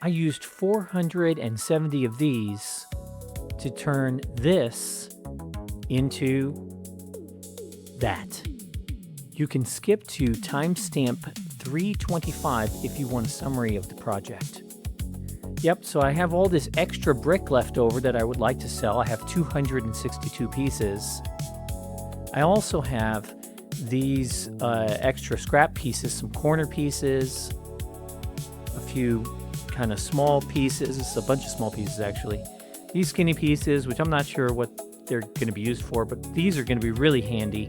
I used 470 of these to turn this into that. You can skip to timestamp 325 if you want a summary of the project. Yep, so I have all this extra brick left over that I would like to sell. I have 262 pieces. I also have these extra scrap pieces, some corner pieces, a few kind of small pieces. It's a bunch of small pieces actually. These skinny pieces, which I'm not sure what they're going to be used for, but these are going to be really handy,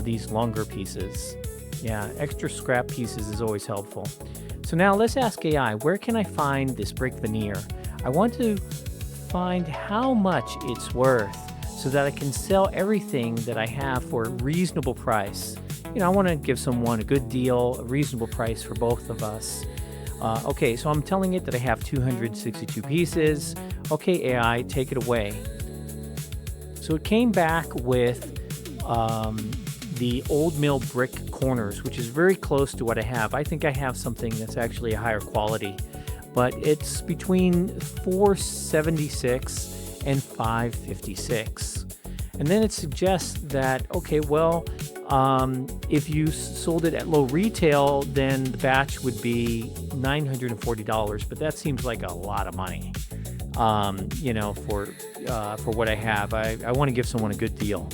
these longer pieces. Yeah, extra scrap pieces is always helpful. So now let's ask AI, where can I find this brick veneer? I want to find how much it's worth so that I can sell everything that I have for a reasonable price. I want to give someone a good deal, a reasonable price for both of us. Okay, so I'm telling it that I have 262 pieces. Okay, AI, take it away. So it came back with the old mill brick corners, which is very close to what I have. I think I have something that's actually a higher quality, but it's between 476 and 556. And then it suggests that, okay, well, if you sold it at low retail, then the batch would be $940, but that seems like a lot of money, for what I have. I want to give someone a good deal.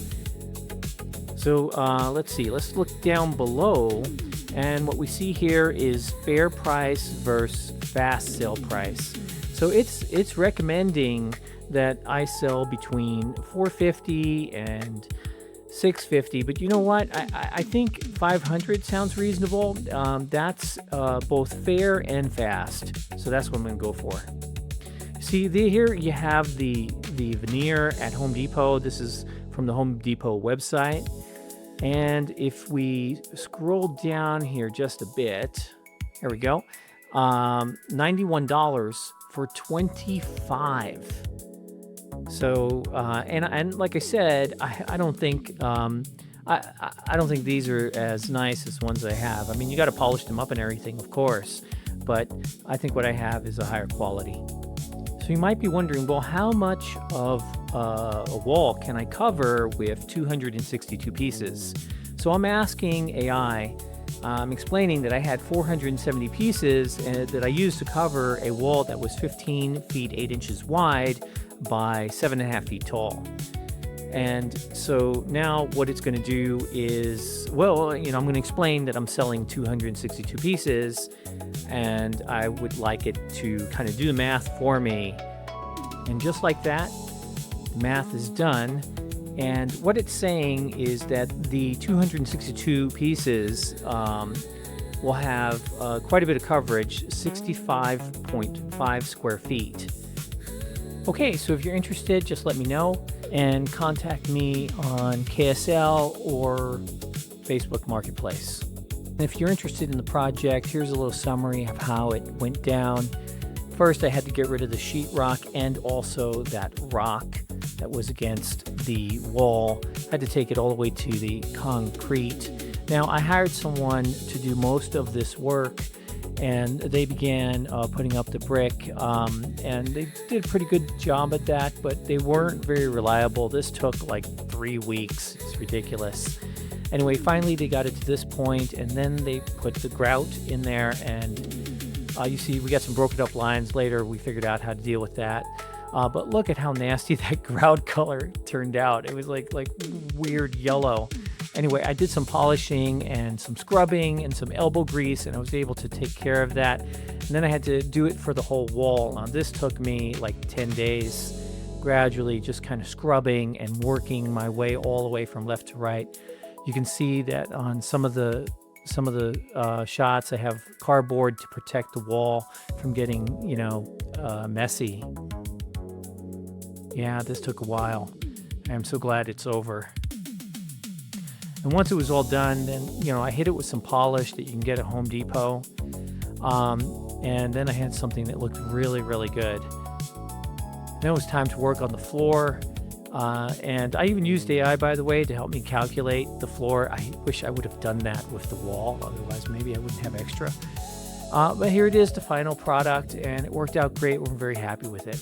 So let's see, let's look down below, and what we see here is fair price versus fast sale price. So it's recommending that I sell between $450 and $650, but you know what? I think $500 sounds reasonable. That's both fair and fast, so that's what I'm going to go for. See, here you have the veneer at Home Depot. This is from the Home Depot website. And if we scroll down here just a bit, here we go, $91 for 25. So, and like I said, I don't think I don't think these are as nice as ones I have. I mean, you got to polish them up and everything, of course, but I think what I have is a higher quality. So you might be wondering, well, how much of a wall can I cover with 262 pieces? So I'm asking AI, I'm explaining that I had 470 pieces that I used to cover a wall that was 15 feet 8 inches wide by 7.5 feet tall. And so now what it's going to do is, well, I'm going to explain that I'm selling 262 pieces, and I would like it to kind of do the math for me. And just like that, the math is done. And what it's saying is that the 262 pieces will have quite a bit of coverage, 65.5 square feet. Okay, so if you're interested, just let me know and contact me on KSL or Facebook Marketplace. And if you're interested in the project, here's a little summary of how it went down. First, I had to get rid of the sheetrock and also that rock that was against the wall. I had to take it all the way to the concrete. Now, I hired someone to do most of this work, and they began putting up the brick, and they did a pretty good job at that, but they weren't very reliable. This took like 3 weeks. It's ridiculous. Anyway, finally they got it to this point, and then they put the grout in there, and you see we got some broken up lines later. We figured out how to deal with that. But look at how nasty that grout color turned out. It was like weird yellow. Anyway, I did some polishing and some scrubbing and some elbow grease, and I was able to take care of that. And then I had to do it for the whole wall. This took me like 10 days, gradually just kind of scrubbing and working my way all the way from left to right. You can see that on some of the shots, I have cardboard to protect the wall from getting, messy. Yeah, this took a while. I'm so glad it's over. And once it was all done, then, I hit it with some polish that you can get at Home Depot. And then I had something that looked really, really good. Then it was time to work on the floor. And I even used AI, by the way, to help me calculate the floor. I wish I would have done that with the wall. Otherwise, maybe I wouldn't have extra. But here it is, the final product, and it worked out great. We're very happy with it.